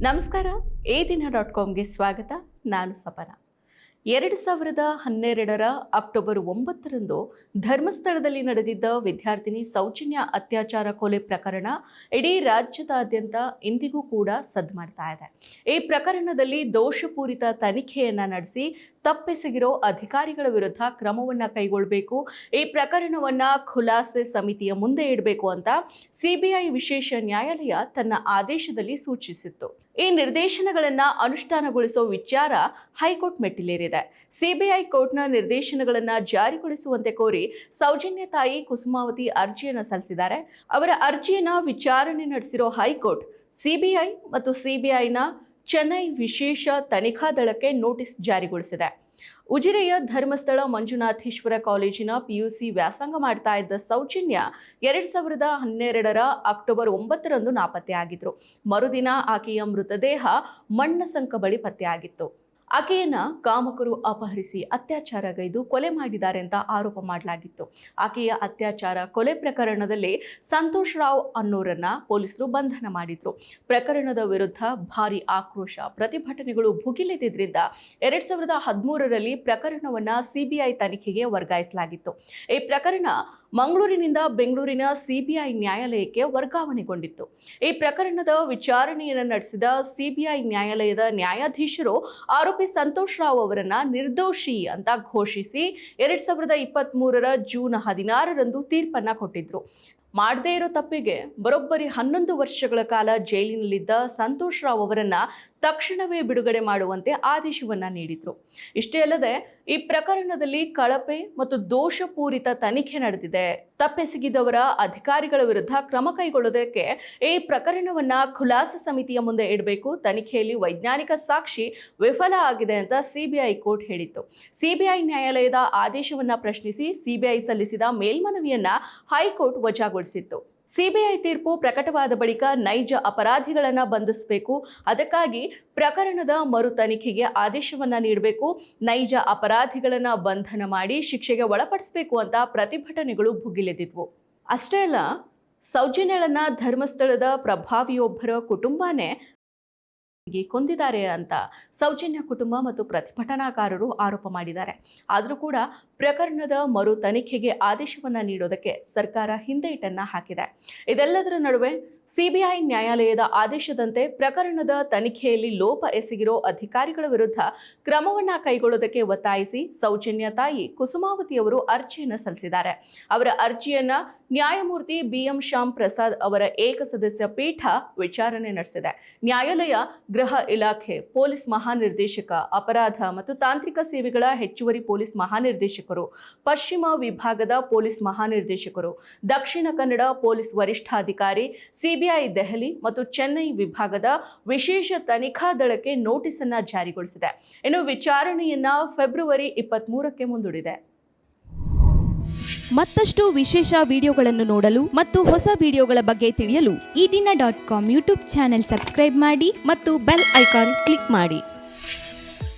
ನಮಸ್ಕಾರ. ಎ ದಿನ.comಗೆ ಸ್ವಾಗತ. ನಾನು ಸಪನ. 2012 ಅಕ್ಟೋಬರ್ 9 ಧರ್ಮಸ್ಥಳದಲ್ಲಿ ನಡೆದಿದ್ದ ವಿದ್ಯಾರ್ಥಿನಿ ಸೌಜನ್ಯ ಅತ್ಯಾಚಾರ ಕೊಲೆ ಪ್ರಕರಣ ಇಡೀ ರಾಜ್ಯದಾದ್ಯಂತ ಇಂದಿಗೂ ಕೂಡ ಸದ್ದು ಮಾಡ್ತಾ ಇದೆ. ಈ ಪ್ರಕರಣದಲ್ಲಿ ದೋಷಪೂರಿತ ತನಿಖೆಯನ್ನ ನಡೆಸಿ ತಪ್ಪೆಸಗಿರೋ ಅಧಿಕಾರಿಗಳ ವಿರುದ್ಧ ಕ್ರಮವನ್ನ ಕೈಗೊಳ್ಳಬೇಕು, ಈ ಪ್ರಕರಣವನ್ನ ಖುಲಾಸೆ ಸಮಿತಿಯ ಮುಂದೆ ಇಡಬೇಕು ಅಂತ ಸಿಬಿಐ ವಿಶೇಷ ನ್ಯಾಯಾಲಯ ತನ್ನ ಆದೇಶದಲ್ಲಿ ಸೂಚಿಸಿತ್ತು. ಈ ನಿರ್ದೇಶನಗಳನ್ನ ಅನುಷ್ಠಾನಗೊಳಿಸೋ ವಿಚಾರ ಹೈಕೋರ್ಟ್ ಮೆಟ್ಟಿಲೇರಿದೆ. ಸಿಬಿಐ ಕೋರ್ಟ್ನ ನಿರ್ದೇಶನಗಳನ್ನ ಜಾರಿಗೊಳಿಸುವಂತೆ ಕೋರಿ ಸೌಜನ್ಯ ತಾಯಿ ಕುಸುಮಾವತಿ ಅರ್ಜಿಯನ್ನು ಸಲ್ಲಿಸಿದ್ದಾರೆ. ಅವರ ಅರ್ಜಿಯನ್ನ ವಿಚಾರಣೆ ನಡೆಸಿರೋ ಹೈಕೋರ್ಟ್ ಸಿಬಿಐ ಮತ್ತು ಸಿಬಿಐನ ಚೆನ್ನೈ ವಿಶೇಷ ತನಿಖಾ ದಳಕ್ಕೆ ನೋಟಿಸ್ ಜಾರಿಗೊಳಿಸಿದೆ. ಉಜಿರೆಯ ಧರ್ಮಸ್ಥಳ ಮಂಜುನಾಥೇಶ್ವರ ಕಾಲೇಜಿನ ಪಿಯುಸಿ ವ್ಯಾಸಂಗ ಮಾಡ್ತಾ ಇದ್ದ ಸೌಜನ್ಯ 2012 ಅಕ್ಟೋಬರ್ 9 ನಾಪತ್ತೆಯಾಗಿದ್ರು. ಮರುದಿನ ಆಕೆಯ ಮೃತದೇಹ ಮಣ್ಣಸಂಕ ಬಳಿ ಪತ್ತೆಯಾಗಿತ್ತು. ಆಕೆಯನ್ನ ಕಾಮಕರು ಅಪಹರಿಸಿ ಅತ್ಯಾಚಾರಗೈದು ಕೊಲೆ ಮಾಡಿದ್ದಾರೆ ಅಂತ ಆರೋಪ ಮಾಡಲಾಗಿತ್ತು. ಆಕೆಯ ಅತ್ಯಾಚಾರ ಕೊಲೆ ಪ್ರಕರಣದಲ್ಲಿ ಸಂತೋಷ್ ರಾವ್ ಅನ್ನೋರನ್ನ ಪೊಲೀಸರು ಬಂಧನ ಮಾಡಿದ್ರು. ಪ್ರಕರಣದ ವಿರುದ್ಧ ಭಾರಿ ಆಕ್ರೋಶ ಪ್ರತಿಭಟನೆಗಳು ಭುಗಿಲೆದ್ದಿದ್ರಿಂದ 2013 ಪ್ರಕರಣವನ್ನ ಸಿಬಿಐ ತನಿಖೆಗೆ ವರ್ಗಾಯಿಸಲಾಗಿತ್ತು. ಈ ಪ್ರಕರಣ ಮಂಗಳೂರಿನಿಂದ ಬೆಂಗಳೂರಿನ ಸಿಬಿಐ ನ್ಯಾಯಾಲಯಕ್ಕೆ ವರ್ಗಾವಣೆಗೊಂಡಿತ್ತು. ಈ ಪ್ರಕರಣದ ವಿಚಾರಣೆಯನ್ನು ನಡೆಸಿದ ಸಿಬಿಐ ನ್ಯಾಯಾಲಯದ ನ್ಯಾಯಾಧೀಶರು ಆರೋಪಿ ಸಂತೋಷ್ ರಾವ್ ಅವರನ್ನ ನಿರ್ದೋಷಿ ಅಂತ ಘೋಷಿಸಿ 2023 ಜೂನ್ 16 ತೀರ್ಪನ್ನ ಕೊಟ್ಟಿದ್ರು. ಮಾಡದೇ ಇರೋ ತಪ್ಪಿಗೆ ಬರೋಬ್ಬರಿ 11 ವರ್ಷಗಳ ಕಾಲ ಜೈಲಿನಲ್ಲಿದ್ದ ಸಂತೋಷ್ ರಾವ್ ಅವರನ್ನ ತಕ್ಷಣವೇ ಬಿಡುಗಡೆ ಮಾಡುವಂತೆ ಆದೇಶವನ್ನ ನೀಡಿದ್ರು. ಇಷ್ಟೇ ಅಲ್ಲದೆ ಈ ಪ್ರಕರಣದಲ್ಲಿ ಕಳಪೆ ಮತ್ತು ದೋಷಪೂರಿತ ತನಿಖೆ ನಡೆದಿದೆ, ತಪ್ಪೆಸಗಿದವರ ಅಧಿಕಾರಿಗಳ ವಿರುದ್ಧ ಕ್ರಮ ಕೈಗೊಳ್ಳುವುದಕ್ಕೆ ಈ ಪ್ರಕರಣವನ್ನ ಖುಲಾಸೆ ಸಮಿತಿಯ ಮುಂದೆ ಇಡಬೇಕು, ತನಿಖೆಯಲ್ಲಿ ವೈಜ್ಞಾನಿಕ ಸಾಕ್ಷಿ ವಿಫಲ ಆಗಿದೆ ಅಂತ ಸಿಬಿಐ ಕೋರ್ಟ್ ಹೇಳಿತ್ತು. ಸಿಬಿಐ ನ್ಯಾಯಾಲಯದ ಆದೇಶವನ್ನ ಪ್ರಶ್ನಿಸಿ ಸಿಬಿಐ ಸಲ್ಲಿಸಿದ ಮೇಲ್ಮನವಿಯನ್ನ ಹೈಕೋರ್ಟ್ ವಜಾಗೊಳಿಸಿತ್ತು. ಸಿಬಿಐ ತೀರ್ಪು ಪ್ರಕಟವಾದ ಬಳಿಕ ನೈಜ ಅಪರಾಧಿಗಳನ್ನ ಬಂಧಿಸಬೇಕು, ಅದಕ್ಕಾಗಿ ಪ್ರಕರಣದ ಮರು ತನಿಖೆಗೆ ಆದೇಶವನ್ನ ನೀಡಬೇಕು, ನೈಜ ಅಪರಾಧಿಗಳನ್ನ ಬಂಧನ ಮಾಡಿ ಶಿಕ್ಷೆಗೆ ಒಳಪಡಿಸಬೇಕು ಅಂತ ಪ್ರತಿಭಟನೆಗಳು ಭುಗಿಲೆದ್ದಿದ್ವು. ಅಷ್ಟೇ ಅಲ್ಲ, ಸೌಜನ್ಯಳನ್ನ ಧರ್ಮಸ್ಥಳದ ಪ್ರಭಾವಿಯೊಬ್ಬರ ಕುಟುಂಬನೇ ಕೊಂದಿದ್ದಾರೆ ಅಂತ ಸೌಜನ್ಯ ಕುಟುಂಬ ಮತ್ತು ಪ್ರತಿಭಟನಾಕಾರರು ಆರೋಪ ಮಾಡಿದ್ದಾರೆ. ಆದರೂ ಕೂಡ ಪ್ರಕರಣದ ಮರು ತನಿಖೆಗೆ ಆದೇಶವನ್ನ ನೀಡೋದಕ್ಕೆ ಸರ್ಕಾರ ಹಿಂದೇಟನ್ನ ಹಾಕಿದೆ. ಇದೆಲ್ಲದರ ನಡುವೆ ಸಿಬಿಐ ನ್ಯಾಯಾಲಯದ ಆದೇಶದಂತೆ ಪ್ರಕರಣದ ತನಿಖೆಯಲ್ಲಿ ಲೋಪ ಎಸಗಿರೋ ಅಧಿಕಾರಿಗಳ ವಿರುದ್ಧ ಕ್ರಮವನ್ನ ಕೈಗೊಳ್ಳೋದಕ್ಕೆ ಒತ್ತಾಯಿಸಿ ಸೌಜನ್ಯ ತಾಯಿ ಕುಸುಮಾವತಿಯವರು ಅರ್ಜಿಯನ್ನು ಸಲ್ಲಿಸಿದ್ದಾರೆ. ಅವರ ಅರ್ಜಿಯನ್ನ ನ್ಯಾಯಮೂರ್ತಿ BM ಶ್ಯಾಮ್ ಪ್ರಸಾದ್ ಅವರ ಏಕಸದಸ್ಯ ಪೀಠ ವಿಚಾರಣೆ ನಡೆಸಿದೆ. ನ್ಯಾಯಾಲಯ ಗೃಹ ಇಲಾಖೆ, ಪೊಲೀಸ್ ಮಹಾನಿರ್ದೇಶಕ, ಅಪರಾಧ ಮತ್ತು ತಾಂತ್ರಿಕ ಸೇವೆಗಳ ಹೆಚ್ಚುವರಿ ಪೊಲೀಸ್ ಮಹಾನಿರ್ದೇಶಕರು, ಪಶ್ಚಿಮ ವಿಭಾಗದ ಪೊಲೀಸ್ ಮಹಾನಿರ್ದೇಶಕರು, ದಕ್ಷಿಣ ಕನ್ನಡ ಪೊಲೀಸ್ ವರಿಷ್ಠಾಧಿಕಾರಿ, ಸಿಬಿಐ ದೆಹಲಿ ಮತ್ತು ಚೆನ್ನೈ ವಿಭಾಗದ ವಿಶೇಷ ತನಿಖಾ ದಳಕ್ಕೆ ನೋಟಿಸ್ ಅನ್ನ ಜಾರಿಗೊಳಿಸಿದೆ. ಇನ್ನು ವಿಚಾರಣೆಯನ್ನ ಫೆಬ್ರವರಿ 23ಕ್ಕೆ ಮುಂದೂಡಿದೆ. ಮತ್ತಷ್ಟು ವಿಶೇಷ ವಿಡಿಯೋಗಳನ್ನು ನೋಡಲು ಮತ್ತು ಹೊಸ ವಿಡಿಯೋಗಳ ಬಗ್ಗೆ ತಿಳಿಯಲು ಈ ದಿನ.com ಯೂಟ್ಯೂಬ್ ಚಾನೆಲ್ ಸಬ್ಸ್ಕ್ರೈಬ್ ಮಾಡಿ ಮತ್ತು ಬೆಲ್ ಐಕಾನ್ ಕ್ಲಿಕ್ ಮಾಡಿ.